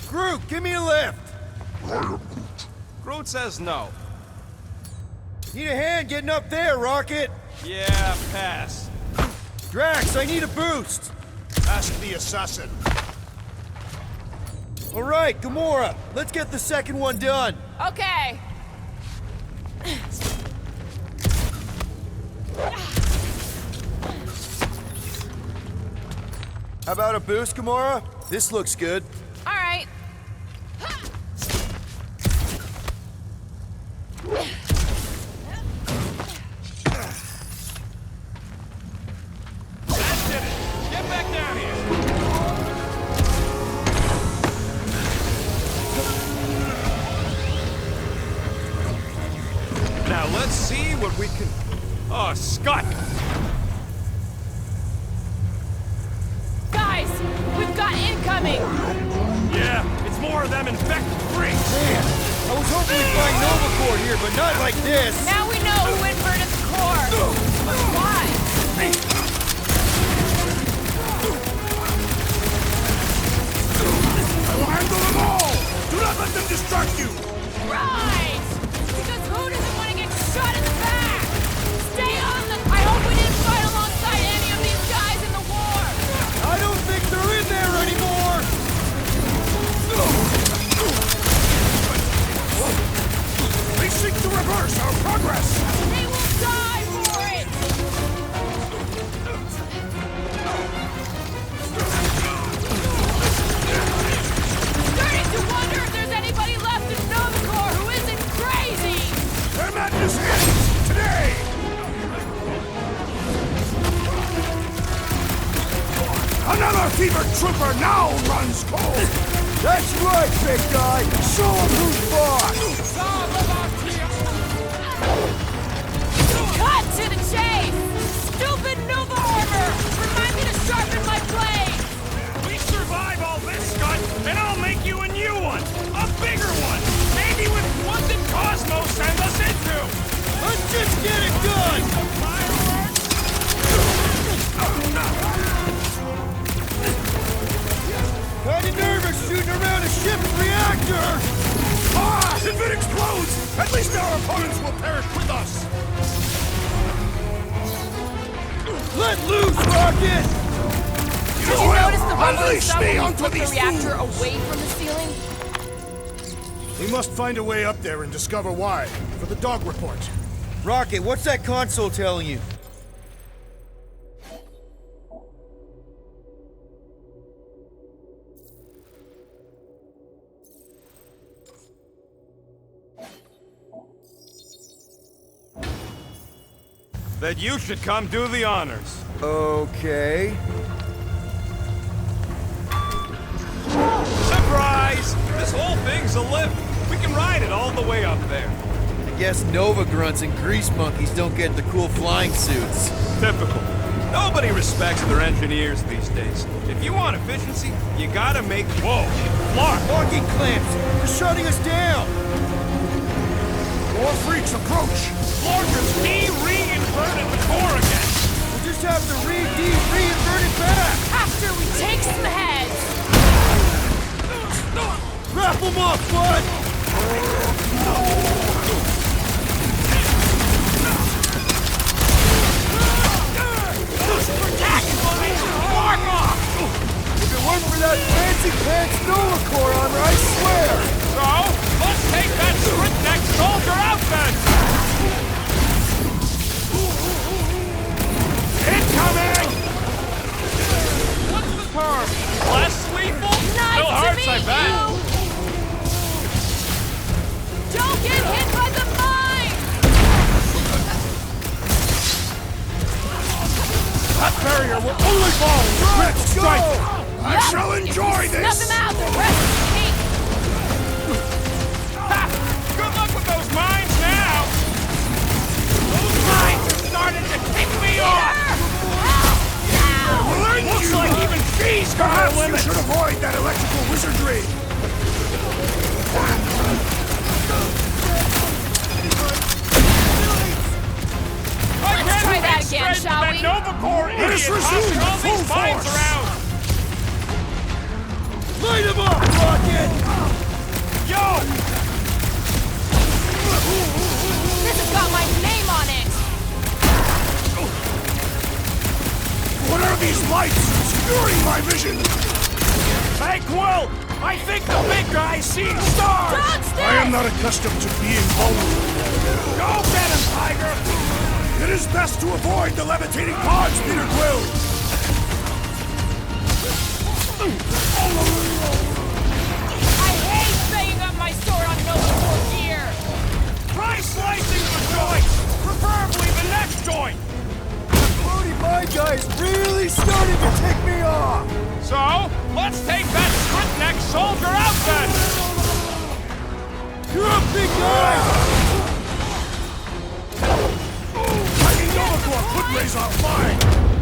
Groot, give me a lift! Groot says no. Need a hand getting up there, Rocket! Yeah, pass. Drax, I need a boost! Ask the assassin. Alright, Gamora, let's get the second one done! Okay. How about a boost, Gamora? This looks good. All right. That did it. Get back down here. Now let's see what we can... Oh, Scott! Guys, we've got incoming. Yeah, it's more of them infected freaks. Man, I was hoping we'd find Nova Corps here, but not like this! Now we know who inverted the core. Why? I will handle them all! Do not let them distract you! Right! Because who doesn't want to get shot in the back? Stay on the... I hope we didn't fight alongside any of these guys in the war! I don't think they're in there anymore! They seek to reverse our progress! They will die for it! Starting to wonder if there's anybody left in Nova Corps who isn't crazy! Their madness ends today! Another fevered trooper now runs cold! That's right, big guy! Show them who's boss! Cut to the chase! Stupid Nova armor! Remind me to sharpen my blade! We survive all this, Scott, and I'll make you a new one! A bigger one! Maybe with one that Cosmo sends us into! Let's just get it done! Kinda nervous shooting around a ship's reactor! Ah! If it explodes, at least our opponents will perish with us! Let loose, Rocket! Did you notice the rumbling Unleash stuff me when you onto flipped the these reactor fools! away from the ceiling? We must find a way up there and discover why, for the dog report. Rocket, what's that console telling you? That you should come do the honors. Okay. Surprise! This whole thing's a lift. We can ride it all the way up there. I guess Nova grunts and grease monkeys don't get the cool flying suits. Typical. Nobody respects their engineers these days. If you want efficiency, you gotta make... Whoa! Clark! Locking clamps! They're shutting us down! More freaks approach! Clark has re-inverted the core again! We'll just have to re-invert it back! After we take some heads! Wrap them up, bud! If it weren't for that fancy pants Nova Corps armor, I swear! So, let's take that Sprint-neck soldier out then! Incoming! What's the term? Less lethal? Nice Still to hurts, meet I bet. you! Don't get hit by the mine! That barrier will only fall in the red strike! I Yep, shall if enjoy you this! Snuff him out, the rest is cake! Ha! Good luck with those mines now! Those mines have started to tick me off! Looks like even she's got her Perhaps you limits! should avoid that electrical wizardry! Let's try that again, Straight shall that we? Nova Corps Let us idiot resume tossing all full these mines force. around! Light him up, Rocket! these lights obscuring my vision! Banquil! I think the big guy's seeing stars! I am not accustomed to being vulnerable. Go get him, Tiger! It is best to avoid the levitating pods, Peter Quill! I hate banging up my sword on Nova gear! Try slicing the joints! Preferably the next joint! Brody, my guy's really starting to take me off! So, let's take that split-neck soldier out then! You're a big guy! Tiny Novacore could raise our flag!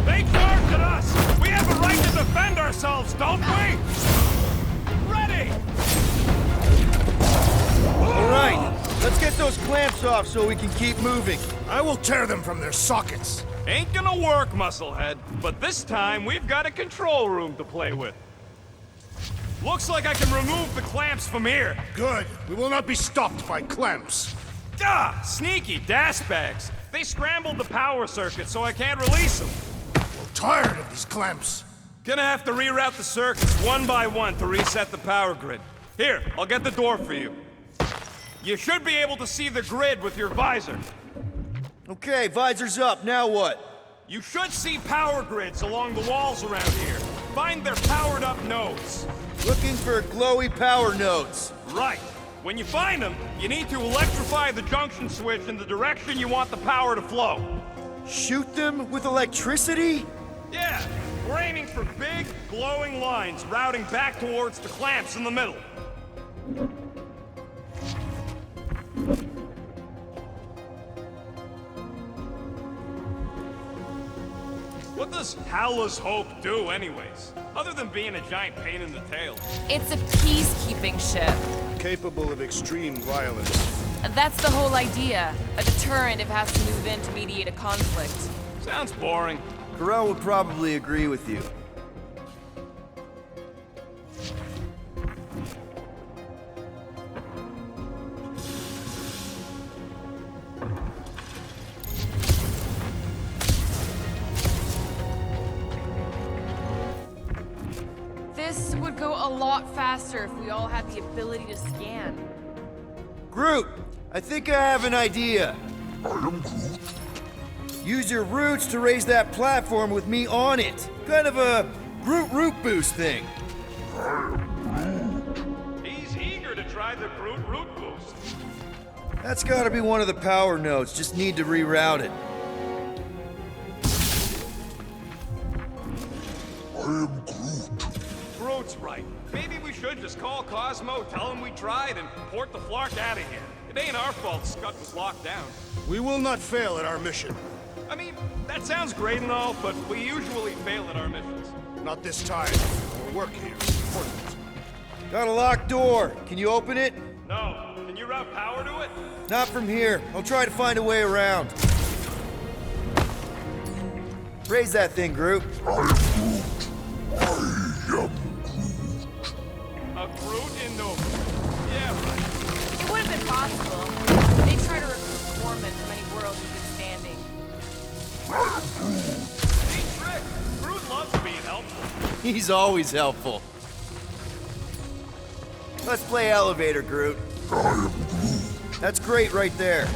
They charged at us! We have a right to defend ourselves, don't we? Ready! All right, let's get those clamps off so we can keep moving. I will tear them from their sockets. Ain't gonna work, Musclehead. But this time, we've got a control room to play with. Looks like I can remove the clamps from here. Good. We will not be stopped by clamps. Ah, sneaky dash bags. They scrambled the power circuit, so I can't release them. Tired of these clamps. Gonna have to reroute the circuits one by one to reset the power grid. Here, I'll get the door for you. You should be able to see the grid with your visor. Okay, visor's up, now what? You should see power grids along the walls around here. Find their powered-up nodes. Looking for glowy power nodes. Right. When you find them, you need to electrify the junction switch in the direction you want the power to flow. Shoot them with electricity? Yeah, we're aiming for big, glowing lines routing back towards the clamps in the middle. What does Howler's Hope do, anyways? Other than being a giant pain in the tail. It's a peacekeeping ship. Capable of extreme violence. That's the whole idea. A deterrent if it has to move in to mediate a conflict. Sounds boring. Corel would probably agree with you. This would go a lot faster if we all had the ability to scan. Groot, I think I have an idea. Use your roots to raise that platform with me on it. Kind of a Groot root boost thing. He's eager to try the Groot root boost. That's gotta be one of the power nodes, just need to reroute it. Groot's right. Maybe we should just call Cosmo, tell him we tried, and port the Flark out of here. It ain't our fault Scud was locked down. We will not fail at our mission. I mean, that sounds great and all, but we usually fail at our missions. Not this time. Our work here is important. Got a locked door. Can you open it? No. Can you route power to it? Not from here. I'll try to find a way around. Raise that thing, Groot. A Groot in Nova. Yeah, right. It would have been possible. They try to recruit corpsmen from any world in good standing. Neat trick. Groot loves being helpful. He's always helpful. Let's play elevator, Groot. That's great right there. So,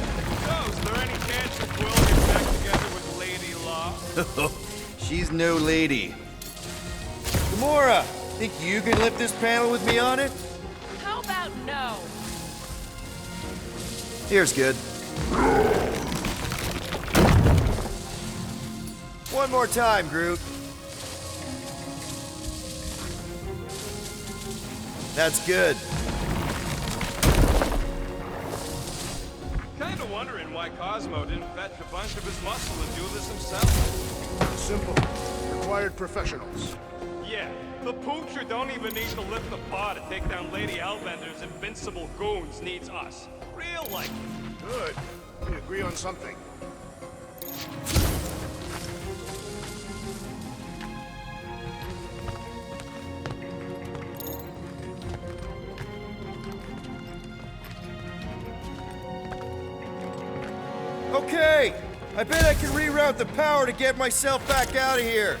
is there any chance that Quill gets back together with Lady Law? She's no lady. Gamora, think you can lift this panel with me on it? How about no? Here's good. One more time, Groot. That's good. Kinda wondering why Cosmo didn't fetch a bunch of his muscle and do this himself. Simple. Required professionals. Yeah, the poocher don't even need to lift the paw to take down Lady Hellbender's invincible goons needs us. Real life. Good. We agree on something. Okay, I bet I can reroute the power to get myself back out of here.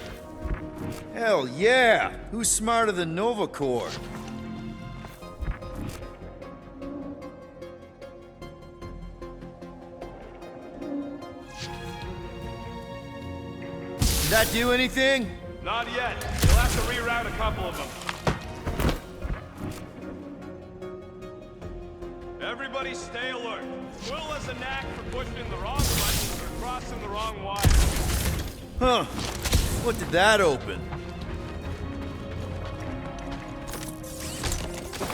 Hell yeah! Who's smarter than Nova Corps? Did that do anything? Not yet. You'll have to reroute a couple of them. Everybody stay alert. Quill has a knack for pushing the wrong buttons or crossing the wrong wire. Huh. What did that open?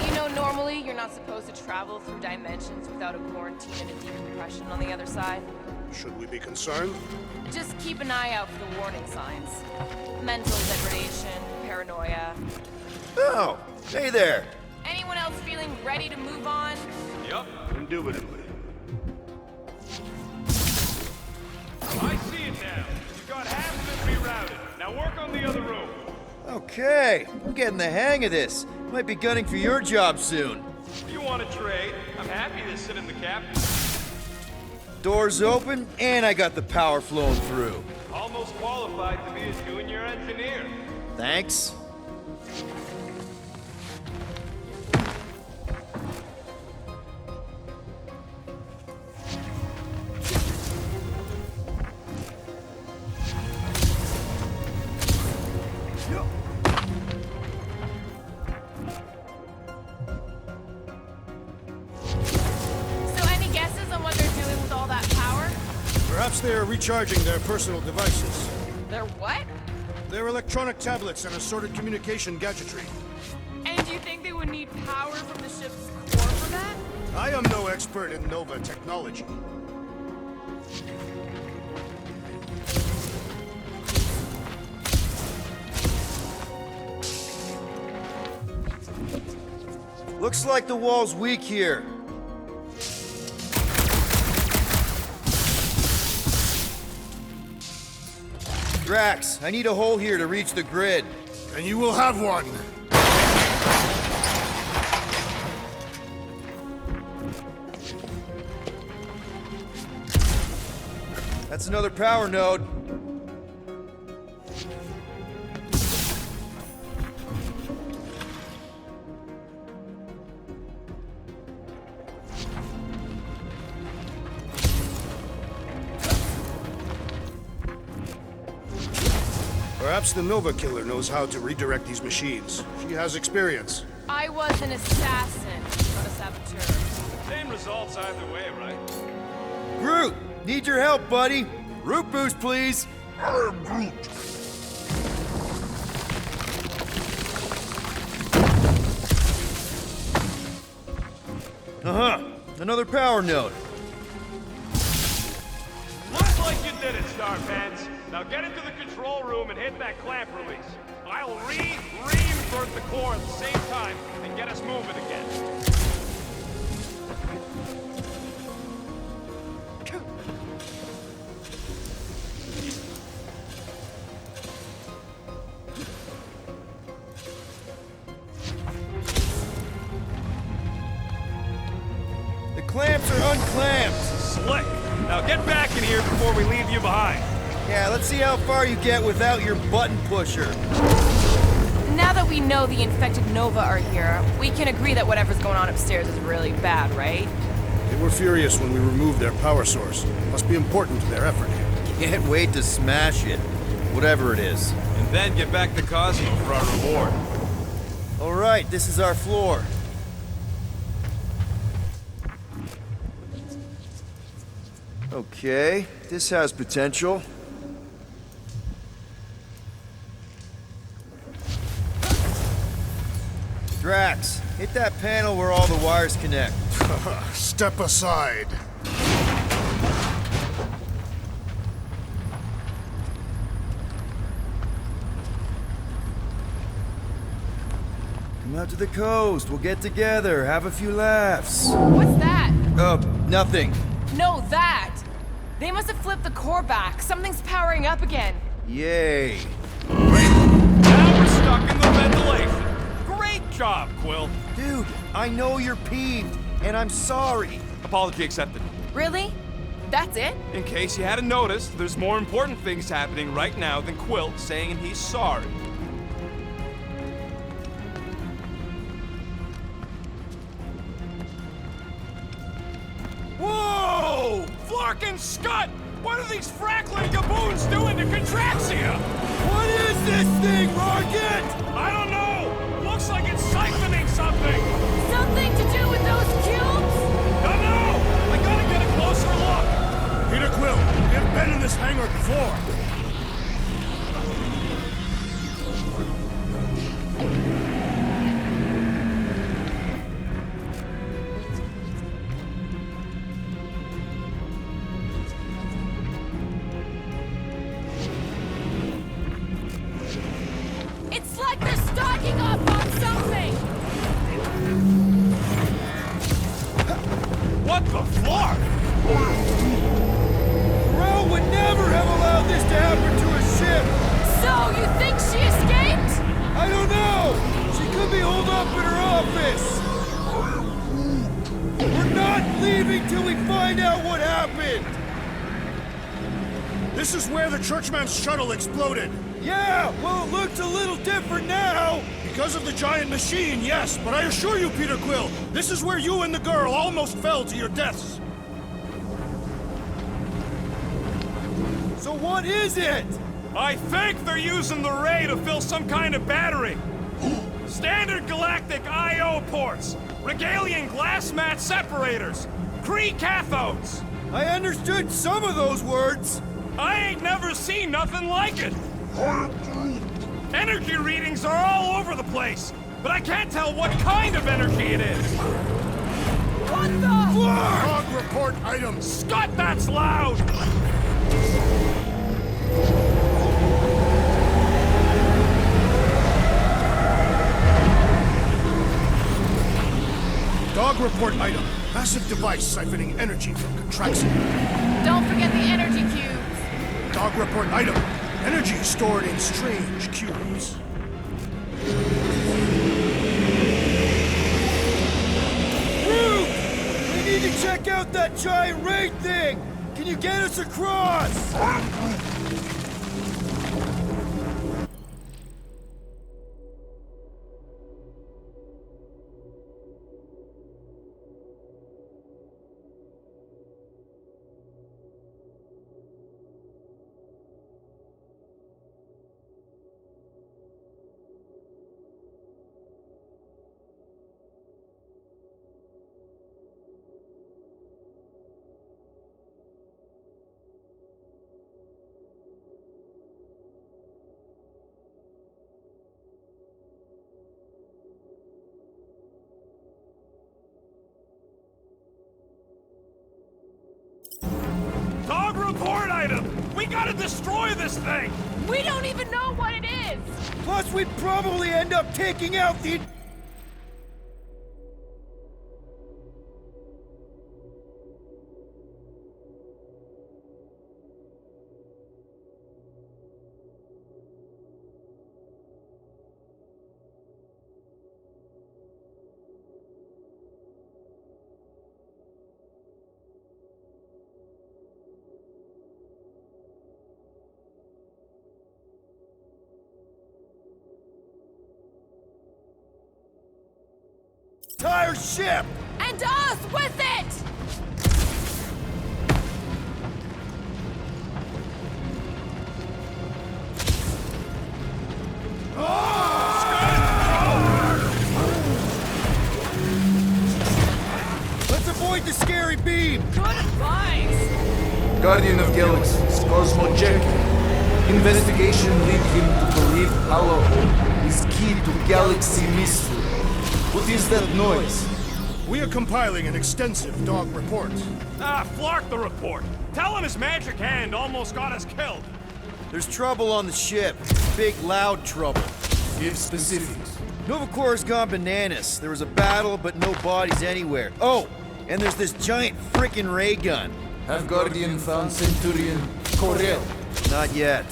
You know, normally you're not supposed to travel through dimensions without a quarantine and a decompression on the other side. Should we be concerned? Just keep an eye out for the warning signs. Mental degradation, paranoia. Oh, hey there. Anyone else feeling ready to move on? Yup. Indubitably. I see it now. You got half of it rerouted. Now work on the other room. Okay, I'm getting the hang of this. Might be gunning for your job soon. If you want to trade, I'm happy to sit in the captain. Doors open, and I got the power flowing through. Almost qualified to be a junior engineer. Thanks. So any guesses on what they're doing with all that power? Perhaps they are recharging their personal devices. They're what? Their electronic tablets and assorted communication gadgetry. And you think they would need power from the ship's core for that? I am no expert in Nova technology. Looks like the wall's weak here. Drax, I need a hole here to reach the grid. And you will have one. That's another power node. Perhaps the Nova Killer knows how to redirect these machines. She has experience. I was an assassin, not a saboteur. Same results either way, right? Groot, need your help, buddy. Root boost, please. I am Groot. Uh-huh. Another power node. Looks like you did it, Star Pants. Now get into the control room and hit that clamp release. I'll reinvert the core at the same time and get us moving again. The clamps are unclamped. Slick. Now get back in here before we leave you behind. Yeah, let's see how far you get without your button pusher. Now that we know the infected Nova are here, we can agree that whatever's going on upstairs is really bad, right? They were furious when we removed their power source. Must be important to their effort. Can't wait to smash it. Whatever it is. And then get back to Cosmo for our reward. All right, this is our floor. Okay, this has potential. Drax, hit that panel where all the wires connect. Step aside. Come out to the coast, we'll get together, have a few laughs. What's that? Nothing. No, that! They must have flipped the core back. Something's powering up again. Yay. Great. Now we're stuck in the ventilation. Great job, Quill. Dude, I know you're peeved, and I'm sorry. Apology accepted. Really? That's it? In case you hadn't noticed, there's more important things happening right now than Quill saying he's sorry. Larkin, Scott! What are these Frackling gaboons doing to Contraxia? What is this thing, Rocket? I don't know! Looks like it's siphoning something! Something to do with those cubes? Don't know! I gotta get a closer look! Peter Quill, you've been in this hangar before. It's like they're stocking up on something! What the flark? Rel would never have allowed this to happen to a ship! So, you think she escaped? I don't know! She could be holed up in her office! We're not leaving till we find out what happened! This is where the Churchman's shuttle exploded. Yeah, well, it looks a little different now! Because of the giant machine, yes, but I assure you, Peter Quill, this is where you and the girl almost fell to your deaths. So what is it? I think they're using the ray to fill some kind of battery. Standard galactic I.O. ports, Regalian glass mat separators, Kree cathodes. I understood some of those words. I ain't never seen nothing like it. Energy readings are all over the place, but I can't tell what kind of energy it is. What the? Log report items. Scott, that's loud! Dog report item. Massive device siphoning energy from Contraxia. Don't forget the energy cubes. Dog report item. Energy stored in strange cubes. Root! We need to check out that giant ray thing! Can you get us across? Dog report item! We gotta destroy this thing! We don't even know what it is! Plus, we'd probably end up taking out the... entire ship! And us with it! Let's avoid the scary beam! Good advice! Guardian of Galaxies, Cosmo Jack. Investigation lead him to believe Hollow is key to galaxy mystery. What is that noise? We are compiling an extensive dog report. Ah, Flark the report. Tell him his magic hand almost got us killed. There's trouble on the ship. Big, loud trouble. Give specifics. Nova Corps has gone bananas. There was a battle, but no bodies anywhere. Oh, and there's this giant frickin' ray gun. Have Guardian found Centurion Corel? Not yet.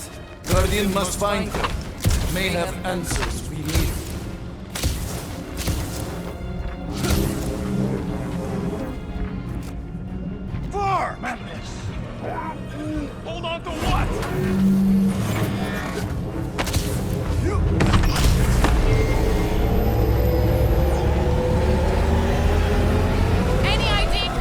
Guardian must find her. May have answers we need. Far! Hold on to what? Any idea?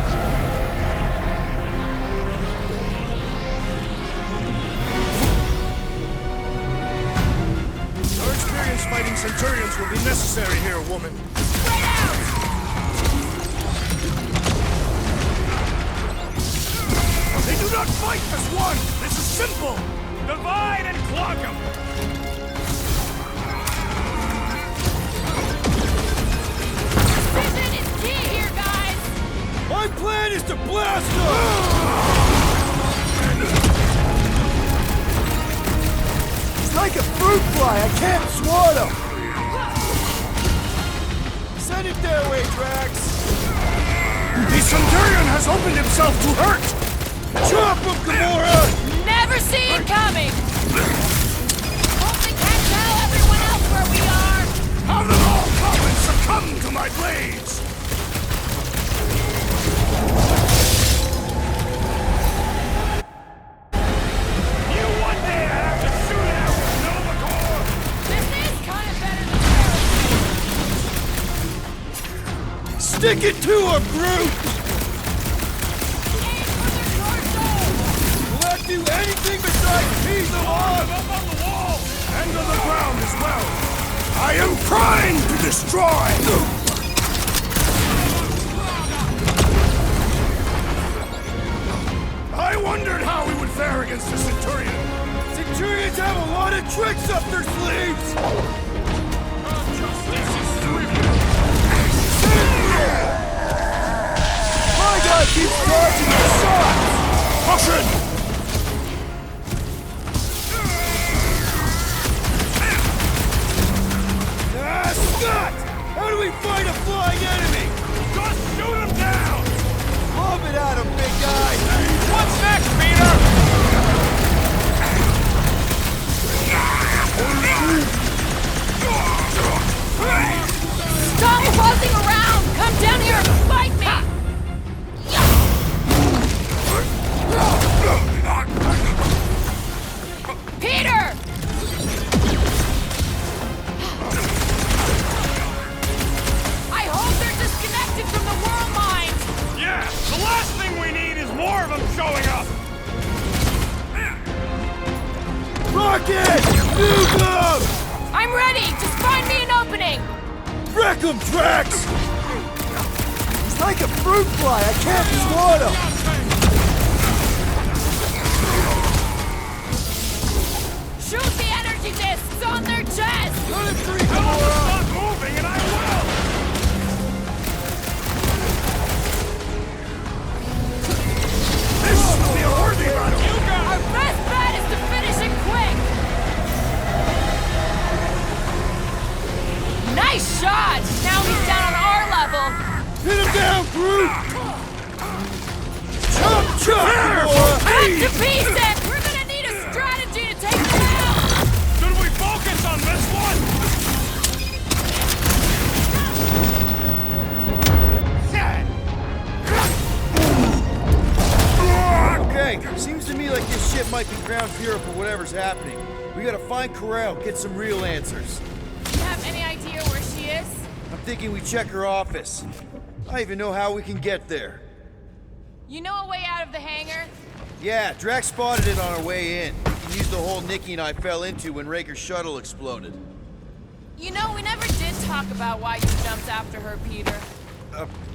Centurions will be necessary here, woman. Spread out! They do not fight as one! This is simple! Divide and clog them! Precision is key here, guys! My plan is to blast them! It's like a fruit fly. I can't swat him. Send it their way, Drax! The Centurion has opened himself to hurt! Chop him, Gamora! Never see it coming! Hope they can't tell everyone else where we are! Have them all come and succumb to my blades! You one day have to shoot out with Nova Corps! This is kind of better than Stick it to him, Groot! aim for their torso! Will that do anything besides tease them off? Up on the wall! And on the ground as well! I am trying to destroy! I wondered how we would fare against the Centurion! Centurions have a lot of tricks up their sleeves! My guy keeps dodging the shots! Caution! Ah, Scott! How do we fight a flying enemy? Just shoot him down! Lob it at him, big guy! What's next, Peter? Stop buzzing around! Come down here and fight me! Peter! I hope they're disconnected from the world mines! Yeah, the last thing we need is more of them showing up! Rocket! Nuke them! I'm ready! Just find me an opening! Wreck them, Drax! It's like a fruit fly. I can't swat him. Shoot the energy discs on their chest! Run it free, Tell them to Gamora! stop moving and I will! This will be a worthy battle! You got Our best bet is to finish it quick! Nice shot! Now he's down on our level! Hit him down, Groot! Chop, chop, Gamora! Back to pieces! We're gonna need a strategy to take them out! Should we focus on this one? Okay, seems to me like this ship might be ground zero for whatever's happening. We gotta find Corral, get some real answers. Do you have any idea where she is? I'm thinking we check her office. I don't even know how we can get there. You know a way out of the hangar? Yeah, Drax spotted it on our way in. We can use the hole Nikki and I fell into when Raker's shuttle exploded. You know, we never did talk about why you jumped after her, Peter.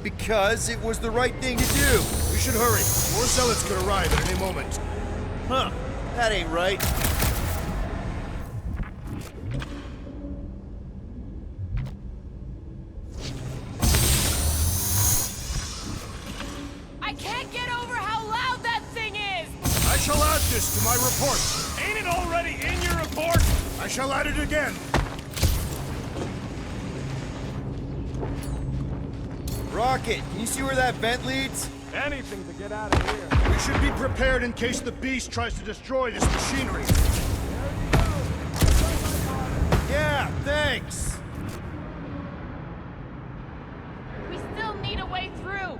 Because it was the right thing to do. We should hurry. More zealots could arrive at any moment. Huh, that ain't right. I can't get over how loud that thing is! I shall add this to my report. Ain't it already in your report? I shall add it again. Rocket, can you see where that vent leads? Anything to get out of here. We should be prepared in case the beast tries to destroy this machinery. Yeah, thanks. We still need a way through!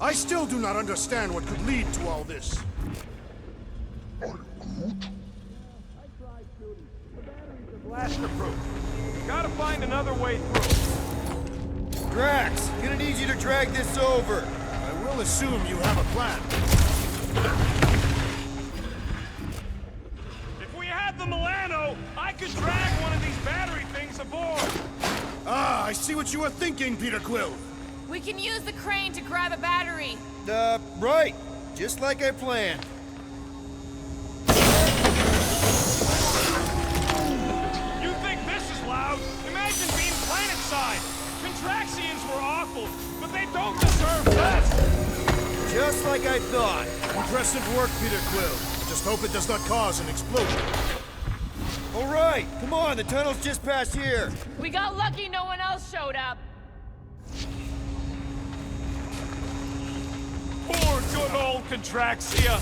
I still do not understand what could lead to all this. Blaster-proof. Gotta find another way through. Drax, gonna need you to drag this over. I will I'll assume you have a plan. If we had the Milano, I could drag one of these battery things aboard. Ah, I see what you were thinking, Peter Quill. We can use the crane to grab a battery. Right. Just like I planned. You think this is loud? Imagine being planet-side. Contraxians were awful, but they don't deserve this. Just like I thought. Impressive work, Peter Quill. Just hope it does not cause an explosion. All right, come on, the tunnel's just past here. We got lucky no one else showed up. Poor good old Contraxia.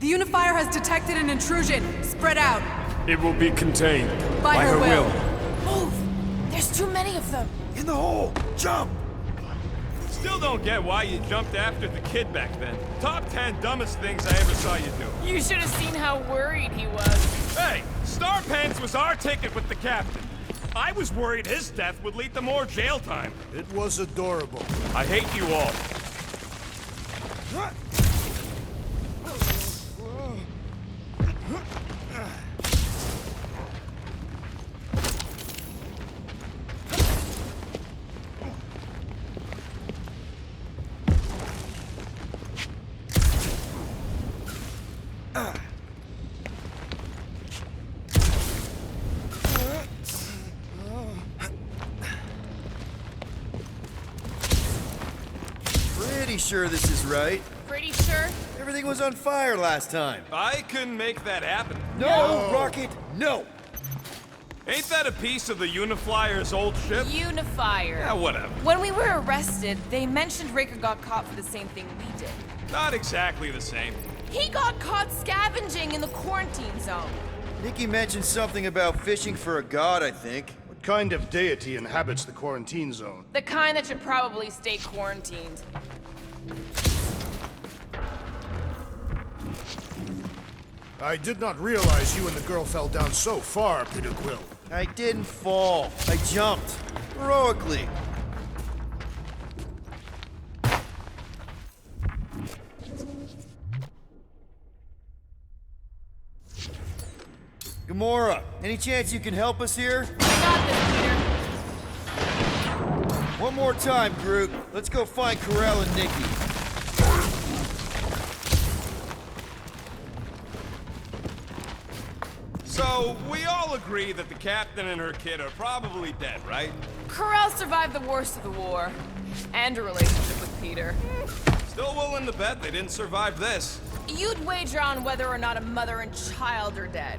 The Unifier has detected an intrusion. Spread out. It will be contained. By her will. Move! There's too many of them. In the hole! Jump! Still don't get why you jumped after the kid back then. Top 10 dumbest things I ever saw you do. You should have seen how worried he was. Hey, Star Pants was our ticket with the captain. I was worried his death would lead to more jail time. It was adorable. I hate you all. Pretty sure this is right. Pretty sure? Everything was on fire last time. I couldn't make that happen. No, Rocket, no! Ain't that a piece of the Uniflyer's old ship? Unifier. Yeah, whatever. When we were arrested, they mentioned Raker got caught for the same thing we did. Not exactly the same. He got caught scavenging in the quarantine zone. Nikki mentioned something about fishing for a god, I think. What kind of deity inhabits the quarantine zone? The kind that should probably stay quarantined. I did not realize you and the girl fell down so far, Peter Quill. I didn't fall. I jumped. Heroically. Gamora, any chance you can help us here? I got this, Peter. One more time, Groot. Let's go find Karel and Nikki. So, we all agree that the captain and her kid are probably dead, right? Karel survived the worst of the war. And a relationship with Peter. Still willing to bet they didn't survive this. You'd wager on whether or not a mother and child are dead.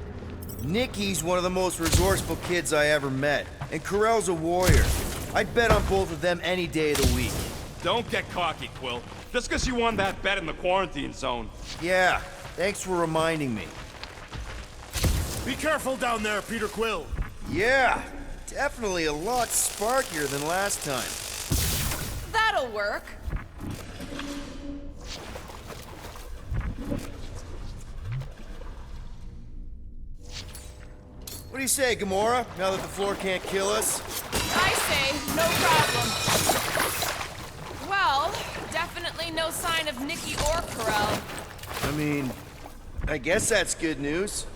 Nikki's one of the most resourceful kids I ever met, and Karel's a warrior. I'd bet on both of them any day of the week. Don't get cocky, Quill. Just because you won that bet in the quarantine zone. Yeah, thanks for reminding me. Be careful down there, Peter Quill. Yeah, definitely a lot sparkier than last time. That'll work. What do you say, Gamora, now that the floor can't kill us? I say, no problem. Well, definitely no sign of Nikki or Karel. I mean, I guess that's good news.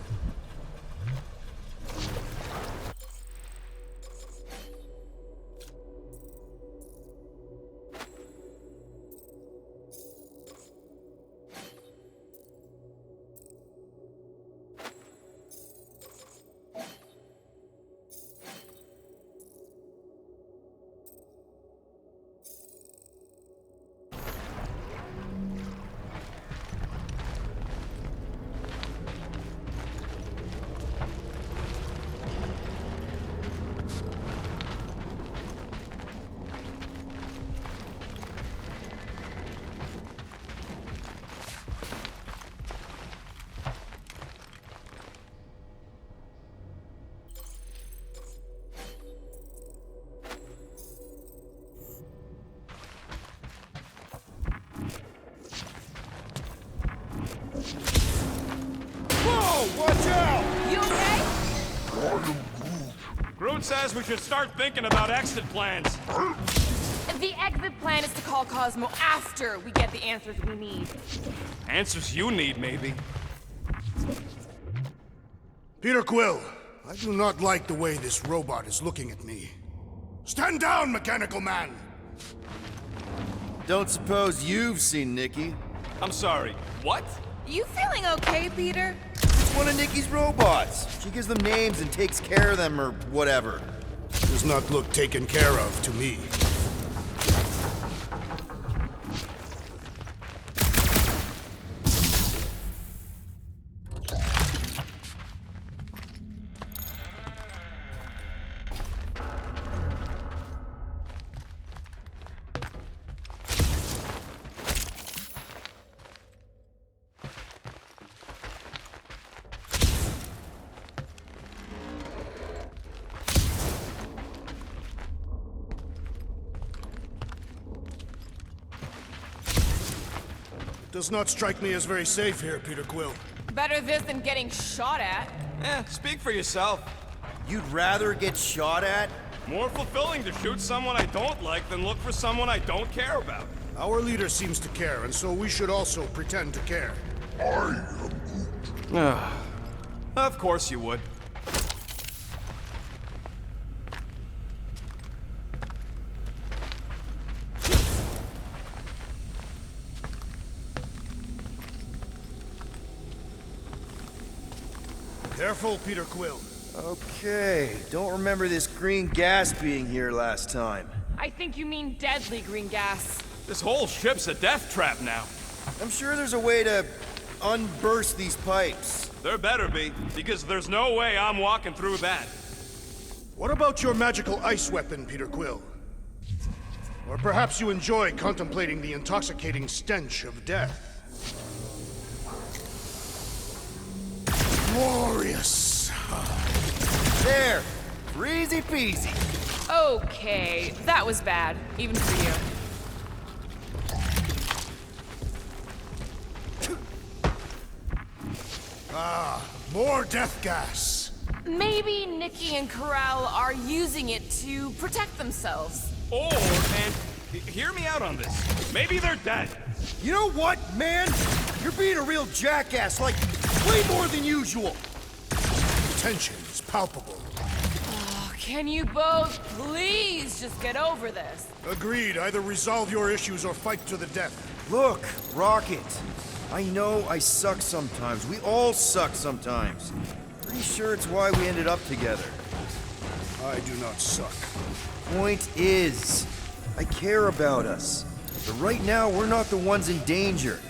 Whoa, watch out! You okay? Groot says we should start thinking about exit plans. The exit plan is to call Cosmo after we get the answers we need. Answers you need, maybe. Peter Quill, I do not like the way this robot is looking at me. Stand down, Mechanical Man! Don't suppose you've seen Nikki? I'm sorry, what? You feeling okay, Peter? It's one of Nikki's robots. She gives them names and takes care of them or whatever. Does not look taken care of to me. Does not strike me as very safe here, Peter Quill. Better this than getting shot at. Speak for yourself. You'd rather get shot at? More fulfilling to shoot someone I don't like than look for someone I don't care about. Our leader seems to care, and so we should also pretend to care. Of course you would. Careful, Peter Quill. Okay, don't remember this green gas being here last time. I think you mean deadly green gas. This whole ship's a death trap now. I'm sure there's a way to unburst these pipes. There better be, because there's no way I'm walking through that. What about your magical ice weapon, Peter Quill? Or perhaps you enjoy contemplating the intoxicating stench of death. Glorious! There! Easy peasy! Okay, that was bad, even for you. More death gas! Maybe Nikki and Corral are using it to protect themselves. Or, and hear me out on this, maybe they're dead. You know what, man? You're being a real jackass, like, way more than usual! Tension is palpable. Can you both please just get over this? Agreed. Either resolve your issues or fight to the death. Look, Rocket. I know I suck sometimes. We all suck sometimes. Pretty sure it's why we ended up together. I do not suck. Point is, I care about us. But right now, we're not the ones in danger.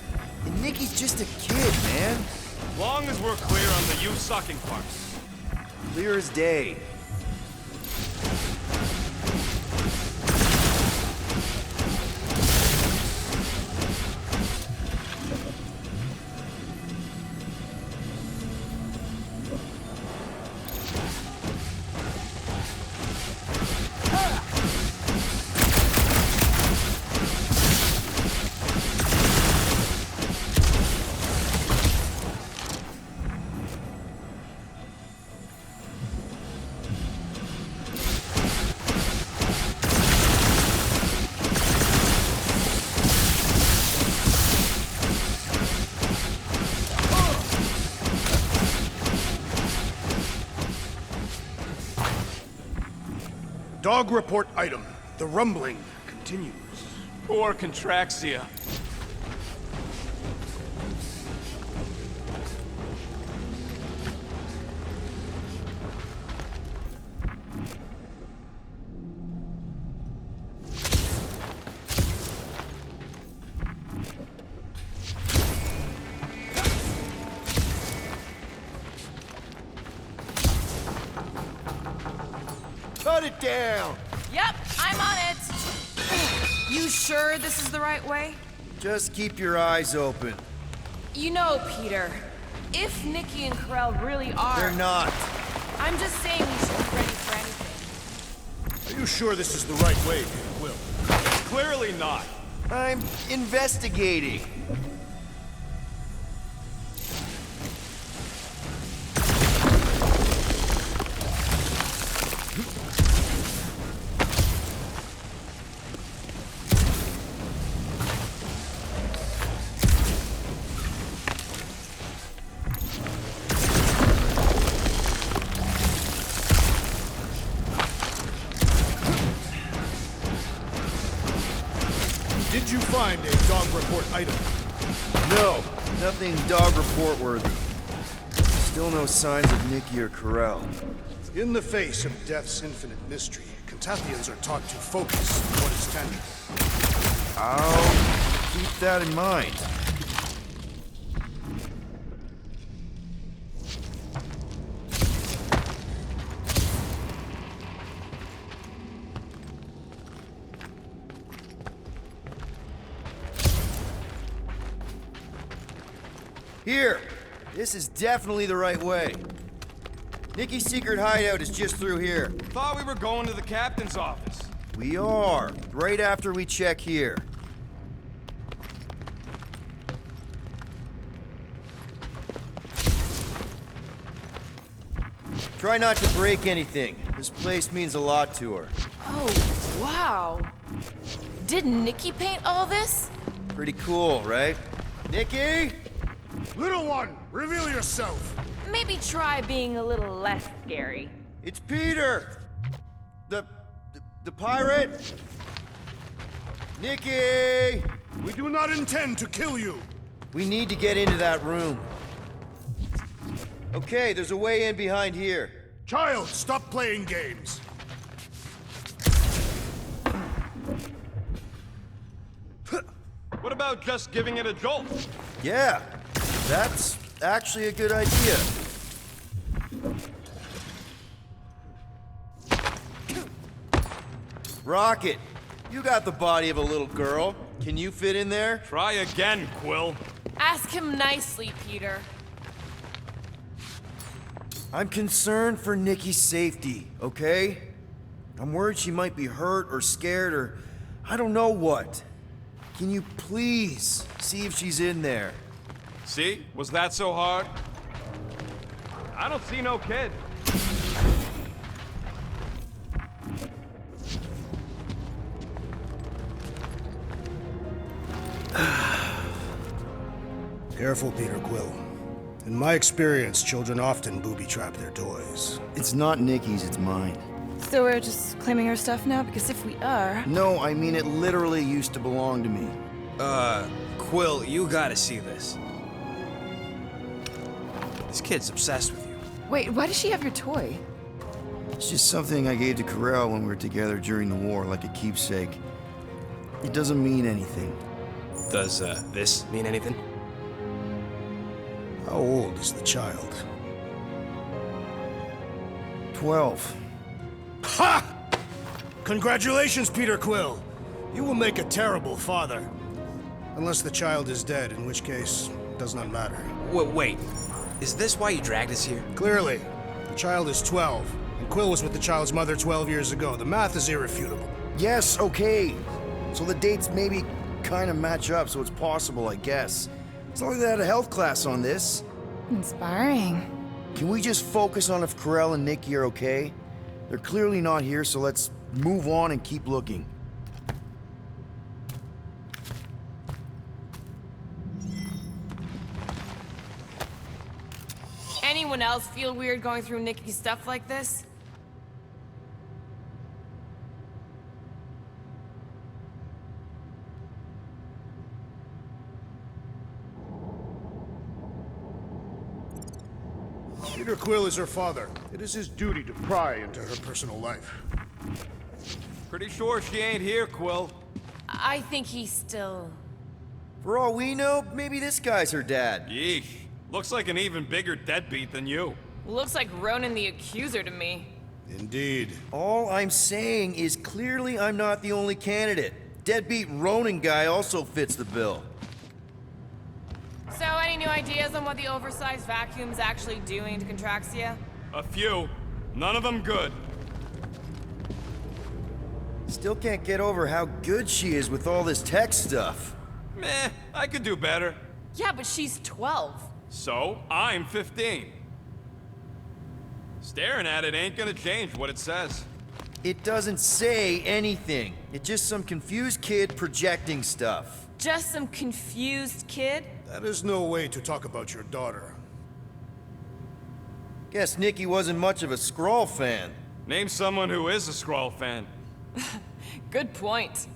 And Nikki's just a kid, man. As long as we're clear on the you sucking part. Clear as day. Dog report item. The rumbling continues. Or Contraxia. Cut it down! Yep, I'm on it. You sure this is the right way? Just keep your eyes open. You know, Peter, if Nikki and Corral really are... They're not. I'm just saying we should be ready for anything. Are you sure this is the right way, Peter Quill? Clearly not. I'm investigating. dog report item? No, nothing dog report worthy. Still no signs of Nikki or Corell. In the face of death's infinite mystery, Catathians are taught to focus on what is tangible. I'll keep that in mind. Here! This is definitely the right way. Nikki's secret hideout is just through here. Thought we were going to the captain's office. We are, right after we check here. Try not to break anything. This place means a lot to her. Oh, wow. Did Nikki paint all this? Pretty cool, right? Nikki? Little one, reveal yourself! Maybe try being a little less scary. It's Peter! The pirate? Nikki! We do not intend to kill you! We need to get into that room. Okay, there's a way in behind here. Child, stop playing games! What about just giving it a jolt? Yeah, that's actually a good idea. Rocket, you got the body of a little girl. Can you fit in there? Try again, Quill. Ask him nicely, Peter. I'm concerned for Nikki's safety, okay? I'm worried she might be hurt or scared or I don't know what. Can you please see if she's in there? See? Was that so hard? I don't see no kid. Careful, Peter Quill. In my experience, children often booby-trap their toys. It's not Nikki's, it's mine. So we're just claiming her stuff now? Because if we are... No, I mean it literally used to belong to me. Quill, you gotta see this. This kid's obsessed with you. Wait, why does she have your toy? It's just something I gave to Corell when we were together during the war, like a keepsake. It doesn't mean anything. Does, this mean anything? How old is the child? 12. Ha! Congratulations, Peter Quill! You will make a terrible father. Unless the child is dead, in which case, it does not matter. Wait. Is this why you dragged us here? Clearly, the child is 12, and Quill was with the child's mother 12 years ago. The math is irrefutable. Yes, okay. So the dates maybe kind of match up, so it's possible, I guess. It's not like they had a health class on this. Inspiring. Can we just focus on if Corell and Nikki are okay? They're clearly not here, so let's move on and keep looking. Anyone else feel weird going through Nikki's stuff like this? Peter Quill is her father. It is his duty to pry into her personal life. Pretty sure she ain't here, Quill. I think he's still... For all we know, maybe this guy's her dad. Yeesh. Looks like an even bigger deadbeat than you. Looks like Ronan the Accuser to me. Indeed. All I'm saying is clearly I'm not the only candidate. Deadbeat Ronin guy also fits the bill. So, any new ideas on what the oversized vacuum's actually doing to Contraxia? A few. None of them good. Still can't get over how good she is with all this tech stuff. Meh, I could do better. Yeah, but she's 12. So, I'm 15. Staring at it ain't gonna change what it says. It doesn't say anything. It's just some confused kid projecting stuff. Just some confused kid? That is no way to talk about your daughter. Guess Nikki wasn't much of a Skrull fan. Name someone who is a Skrull fan. Good point.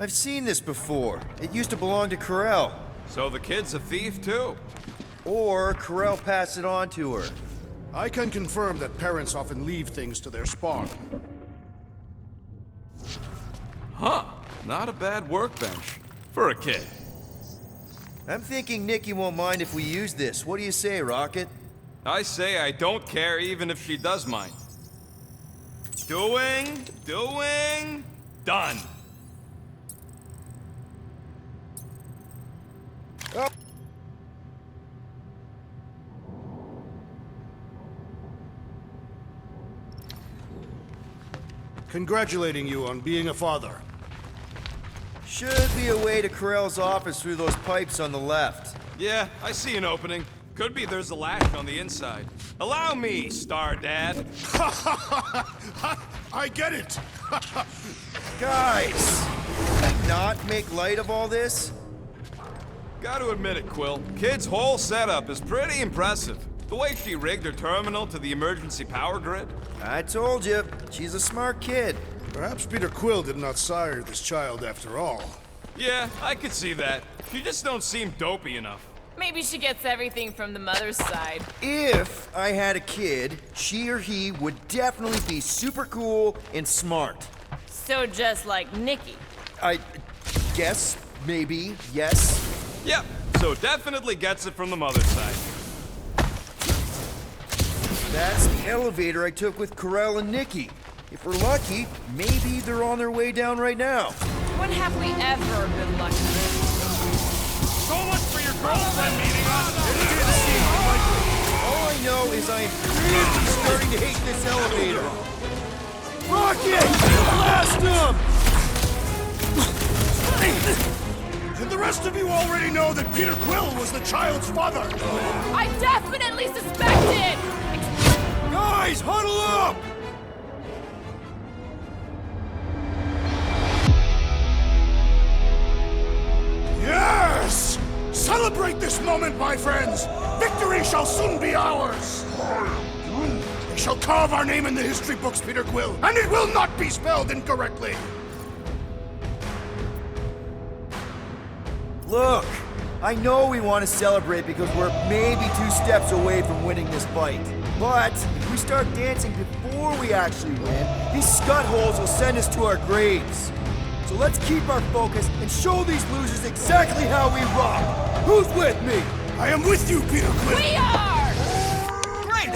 I've seen this before. It used to belong to Corel. So the kid's a thief, too? Or Corel passed it on to her. I can confirm that parents often leave things to their spawn. Huh. Not a bad workbench. For a kid. I'm thinking Nikki won't mind if we use this. What do you say, Rocket? I say I don't care even if she does mind. Doing, done. Oh. Congratulating you on being a father. Should be a way to Corel's office through those pipes on the left. Yeah, I see an opening. Could be there's a latch on the inside. Allow me, Star Dad. I get it! Guys! Can we not make light of all this? Gotta admit it, Quill. Kid's whole setup is pretty impressive. The way she rigged her terminal to the emergency power grid. I told you, she's a smart kid. Perhaps Peter Quill did not sire this child after all. Yeah, I could see that. She just don't seem dopey enough. Maybe she gets everything from the mother's side. If I had a kid, she or he would definitely be super cool and smart. So just like Nikki. I guess, maybe, yes. Yep, so definitely gets it from the mother's side. That's the elevator I took with Corel and Nikki. If we're lucky, maybe they're on their way down right now. When have we ever been lucky? So much for your girlfriend meeting us! All I know is I am really starting to hate this elevator. Rocket! Blast him! Did the rest of you already know that Peter Quill was the child's father? I definitely suspected! Guys, huddle up! Yes! Celebrate this moment, my friends! Victory shall soon be ours! They shall carve our name in the history books, Peter Quill, and it will not be spelled incorrectly! Look, I know we want to celebrate because we're maybe 2 steps away from winning this fight. But if we start dancing before we actually win, these scut holes will send us to our graves. So let's keep our focus and show these losers exactly how we rock. Who's with me? I am with you, Peter Quill! We are! Great!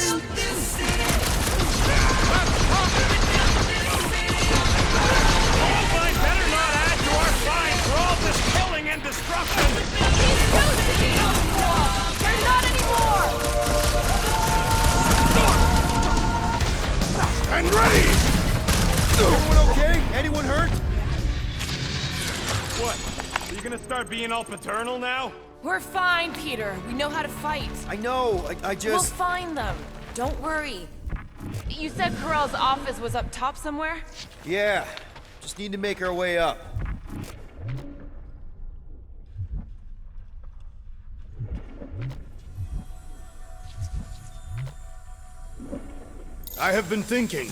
Columbine better not add to our fine for all this killing and destruction! These used to be cool! They're not anymore! And ready! Everyone okay? Anyone hurt? What? Are you gonna start being all paternal now? We're fine, Peter. We know how to fight. I know, I We'll just... find them. Don't worry. You said Corel's office was up top somewhere? Yeah, just need to make our way up. I have been thinking.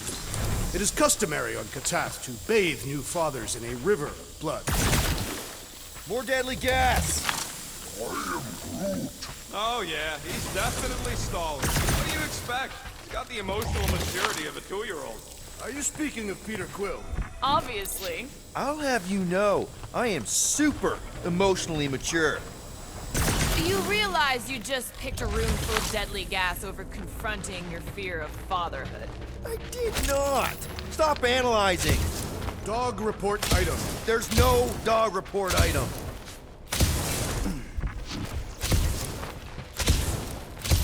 It is customary on Katath to bathe new fathers in a river of blood. More deadly gas! Oh yeah, he's definitely stalling. What do you expect? He's got the emotional maturity of a 2-year-old. Are you speaking of Peter Quill? Obviously. I'll have you know, I am super emotionally mature. You realize you just picked a room full of deadly gas over confronting your fear of fatherhood. I did not! Stop analyzing! Dog report item. There's no dog report item.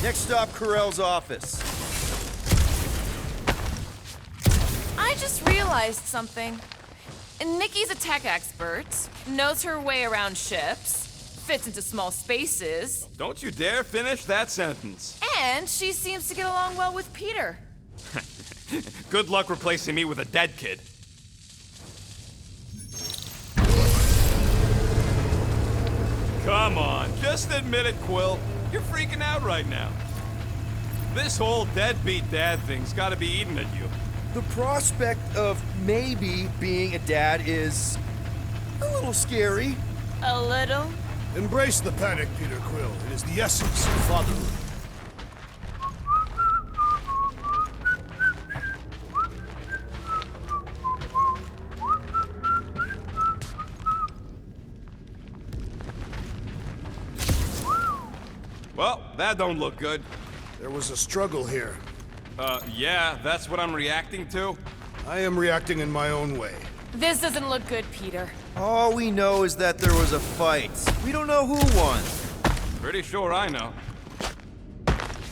Next stop, Corel's office. I just realized something. Nikki's a tech expert, knows her way around ships, fits into small spaces, Don't you dare finish that sentence. and she seems to get along well with Peter. Good luck replacing me with a dead kid. Come on, just admit it, Quill. You're freaking out right now. This whole deadbeat dad thing's gotta be eating at you. The prospect of maybe being a dad is A little scary. A little? Embrace the panic, Peter Quill. It is the essence of fatherhood. Well, that don't look good. There was a struggle here. Yeah, that's what I'm reacting to? I am reacting in my own way. This doesn't look good, Peter. All we know is that there was a fight. We don't know who won. Pretty sure I know.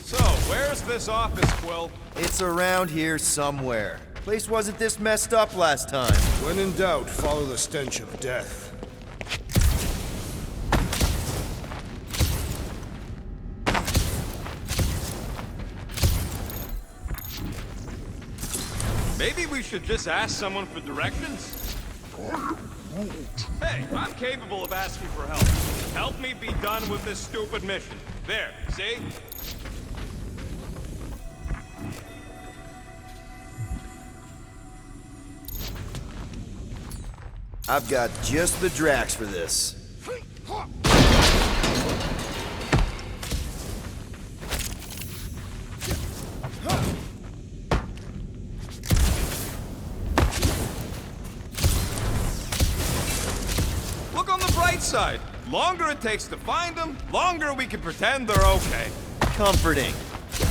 So, where's this office, Quill? It's around here somewhere. Place wasn't this messed up last time. When in doubt, follow the stench of death. Maybe we should just ask someone for directions? Hey, I'm capable of asking for help. Help me be done with this stupid mission. There, see? I've got just the Drax for this. Look on the bright side. Longer it takes to find them, longer we can pretend they're okay. Comforting.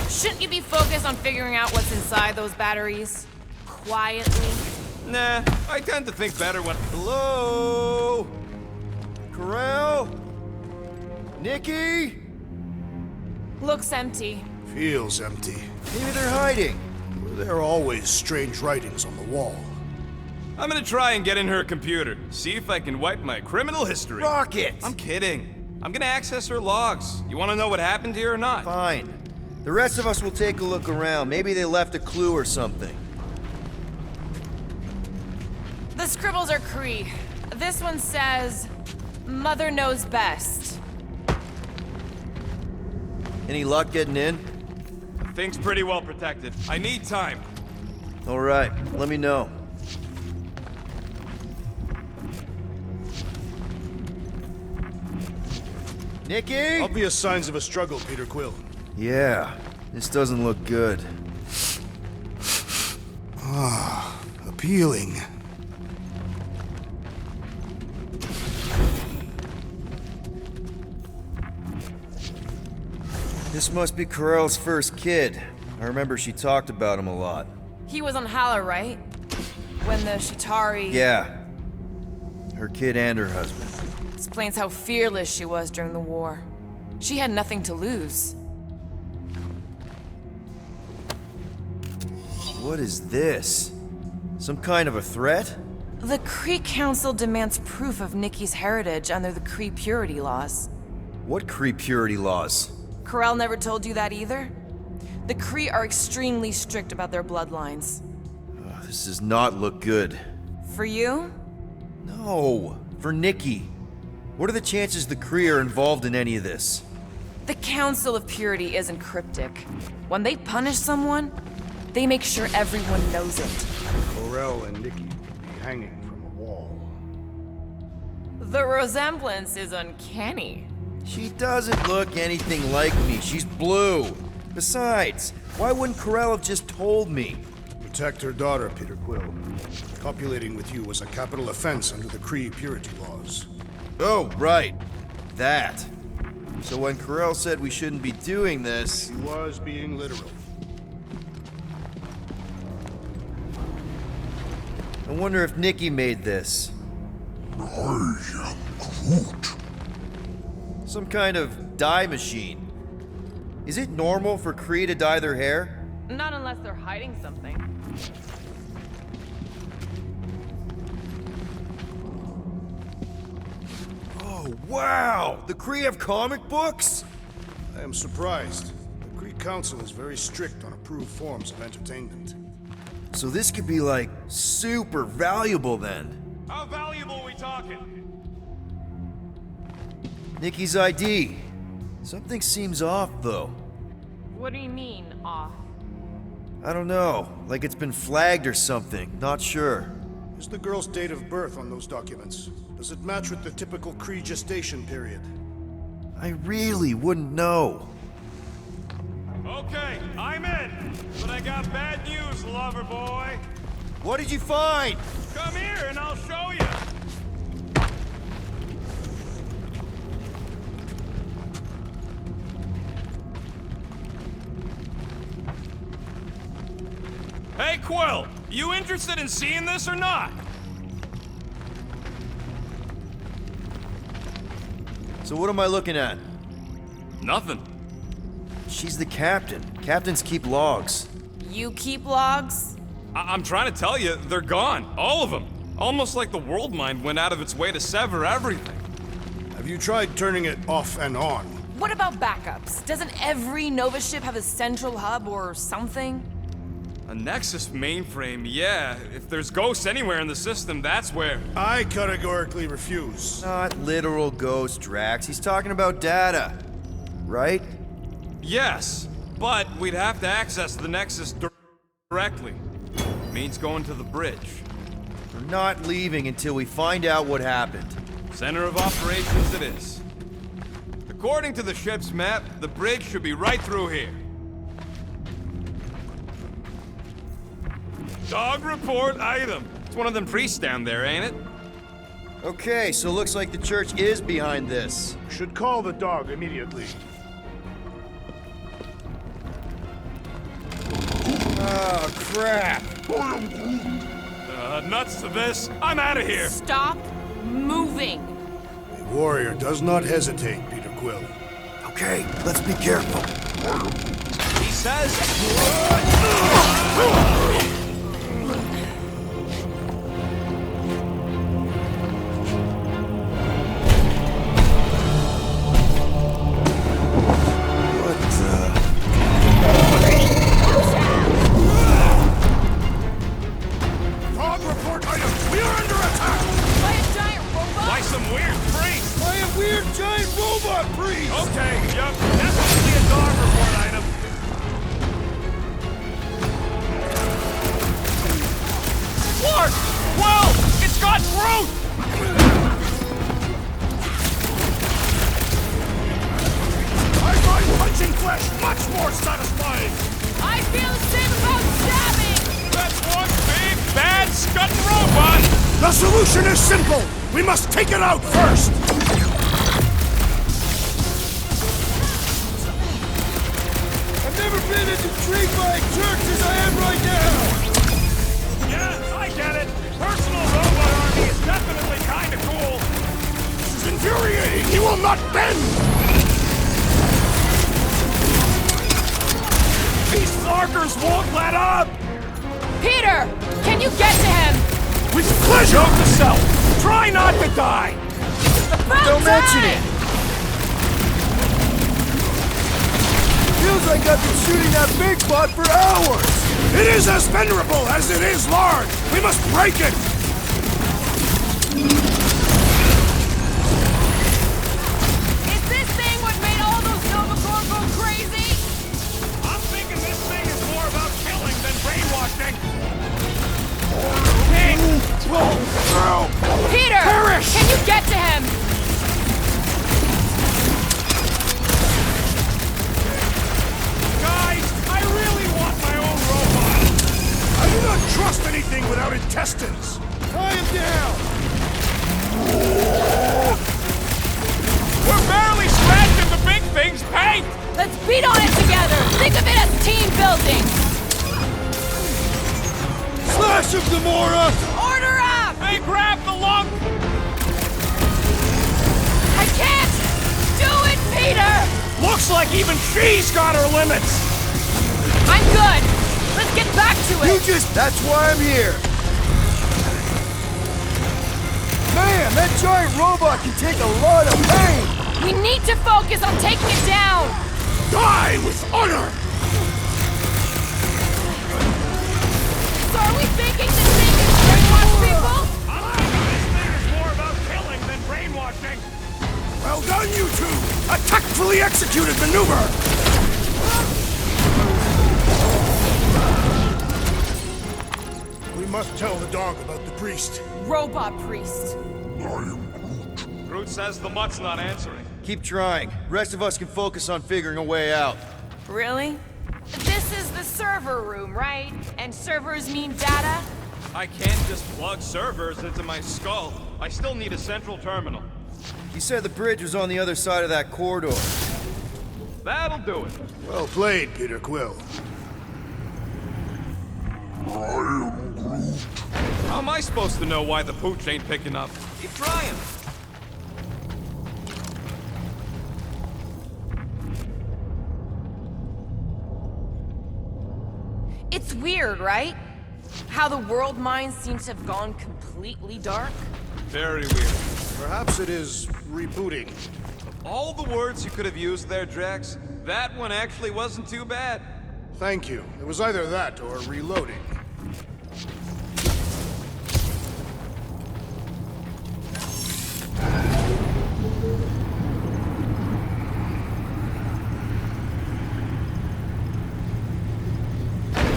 Shouldn't you be focused on figuring out what's inside those batteries? Quietly? Nah, I tend to think better when... Hello? Corral? Nikki? Looks empty. Feels empty. Maybe they're hiding. There are always strange writings on the wall. I'm gonna try and get in her computer, see if I can wipe my criminal history. Rocket! I'm kidding. I'm gonna access her logs. You wanna know what happened here or not? Fine. The rest of us will take a look around. Maybe they left a clue or something. The scribbles are Kree. This one says, Mother knows best. Any luck getting in? Thing's pretty well protected. I need time. All right, let me know. Nikki? Obvious signs of a struggle, Peter Quill. Yeah, this doesn't look good. Appealing. This must be Corell's first kid. I remember she talked about him a lot. He was on Hala, right? When the Chitauri... Yeah. Her kid and her husband. Explains how fearless she was during the war. She had nothing to lose. What is this? Some kind of a threat? The Kree Council demands proof of Nikki's heritage under the Kree purity laws. What Kree purity laws? Corell never told you that either? The Kree are extremely strict about their bloodlines. This does not look good. For you? No, for Nikki. What are the chances the Kree are involved in any of this? The Council of Purity isn't cryptic. When they punish someone, they make sure everyone knows it. Corell and Nikki will be hanging from a wall. The resemblance is uncanny. She doesn't look anything like me. She's blue. Besides, why wouldn't Corell have just told me? Protect her daughter, Peter Quill. Copulating with you was a capital offense under the Kree purity laws. Oh, right. That. So when Corell said we shouldn't be doing this... He was being literal. I wonder if Nikki made this. I am Groot. Some kind of dye machine. Is it normal for Kree to dye their hair? Not unless they're hiding something. Oh, wow! The Kree have comic books? I am surprised. The Kree Council is very strict on approved forms of entertainment. So this could be, like, super valuable then. How valuable are we talking? Nikki's ID. Something seems off, though. What do you mean, off? I don't know. Like it's been flagged or something. Not sure. Is the girl's date of birth on those documents? Does it match with the typical Kree gestation period? I really wouldn't know. Okay, I'm in. But I got bad news, lover boy. What did you find? Come here and I'll show you. Hey, Quill, you interested in seeing this or not? So what am I looking at? Nothing. She's the captain. Captains keep logs. You keep logs? I'm trying to tell you, they're gone. All of them. Almost like the world mind went out of its way to sever everything. Have you tried turning it off and on? What about backups? Doesn't every Nova ship have a central hub or something? A Nexus mainframe, yeah. If there's ghosts anywhere in the system, that's where. I categorically refuse. Not literal ghost, Drax. He's talking about data. Right? Yes, but we'd have to access the Nexus directly. Means going to the bridge. We're not leaving until we find out what happened. Center of operations it is. According to the ship's map, the bridge should be right through here. Dog report item. It's one of them priests down there, ain't it? Okay, so looks like the church is behind this. Should call the dog immediately. Oh, crap. Nuts to this. I'm out of here. Stop moving. A warrior does not hesitate, Peter Quill. Okay, let's be careful. He says. Dog report item! We are under attack! By a giant robot? By some weird priest. By a weird giant robot priest! Okay, yep. Definitely a dog report item. Clark! Well, it's got fruit! I find punching flesh much more satisfying! I feel the same about stabbing! That's one big, bad, scudding robot! The solution is simple! We must take it out first! I've never been as intrigued by a church as I am right now! Yeah, I get it. Personal robot army is definitely kind of cool. This is infuriating! He will not bend! These Larkers won't let up! Peter! Can you get to him? With pleasure! Note to self, try not to die! Don't mention it! Feels like I've been shooting that big bot for hours! It is as venerable as it is large! We must break it! Is this thing what made all those Nova Corps go crazy? I'm thinking this thing is more about killing than brainwashing. Peter! Perish! Can you get to him? Guys, I really want my own robot. I do not trust anything without intestines! Tie him down! We're barely scratching the big thing's paint! Let's beat on it together! Think of it as team building! Slash him, Gamora! Order up! Hey, grab the lung! I can't do it, Peter! Looks like even she's got her limits! I'm good! Let's get back to it! That's why I'm here! Man, that giant robot can take a lot of pain! We need to focus on taking it down! Die with honor! So are we thinking this thing is brainwash people? This thing is more about killing than brainwashing. Well done, you two! A tactfully executed maneuver! We must Tell the dog about the priest. Robot priest. Groot says the mutt's not answering. Keep trying. Rest of us can focus on figuring a way out. Really? This is the server room, right? And servers mean data? I can't just plug servers into my skull. I still need a central terminal. You said the bridge was on the other side of that corridor. That'll do it. Well played, Peter Quill. How am I supposed to know why the pooch ain't picking up? Keep trying. It's weird, right? How the world mind seems to have gone completely dark. Very weird. Perhaps it is rebooting. All the words you could have used there, Drax, that one actually wasn't too bad. Thank you. It was either that or reloading.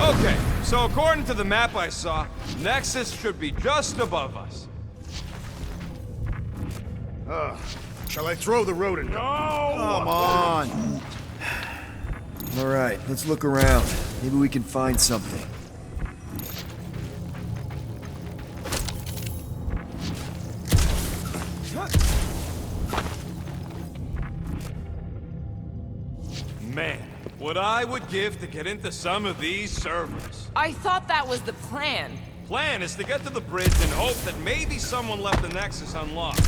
Okay, so according to the map I saw, Nexus should be just above us. Shall I throw the rodent? No! Come on! Alright, let's look around. Maybe we can find something. Man, what I would give to get into some of these servers. I thought that was the plan. Plan is to get to the bridge and hope that maybe someone left the Nexus unlocked.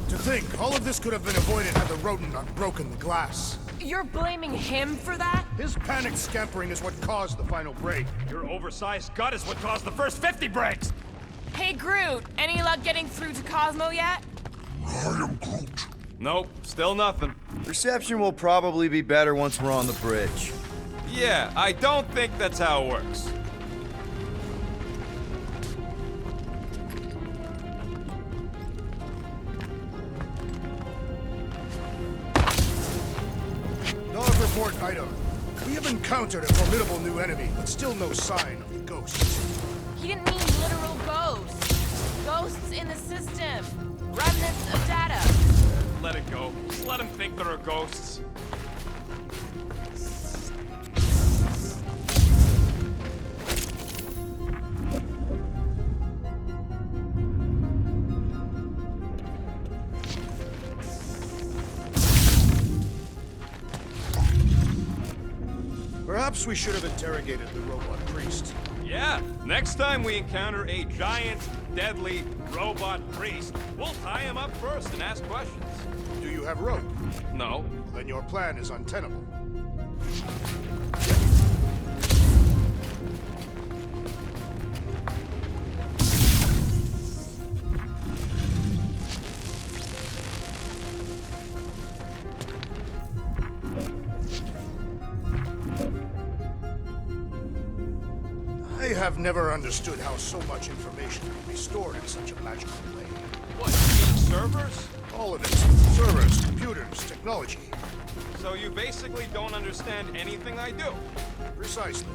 To think, all of this could have been avoided had the rodent not broken the glass. You're blaming him for that? His panicked scampering is what caused the final break. Your oversized gut is what caused the first 50 breaks! Hey, Groot, any luck getting through to Cosmo yet? Nope, still nothing. Reception will probably be better once we're on the bridge. Yeah, I don't think that's how it works. Dog report item. We have encountered a formidable new enemy, but still no sign of the ghosts. He didn't mean literal ghosts. Ghosts in the system. Remnants of data. Let it go. Just let them think there are ghosts. Perhaps we should have interrogated the robot priest. Yeah, next time we encounter a giant, deadly robot priest, we'll tie him up first and ask questions. Do you have rope? No. Then your plan is untenable. I have never understood how so much information can be stored in such a magical way. What, you mean servers? All of it. Servers, computers, technology. So you basically don't understand anything I do. Precisely.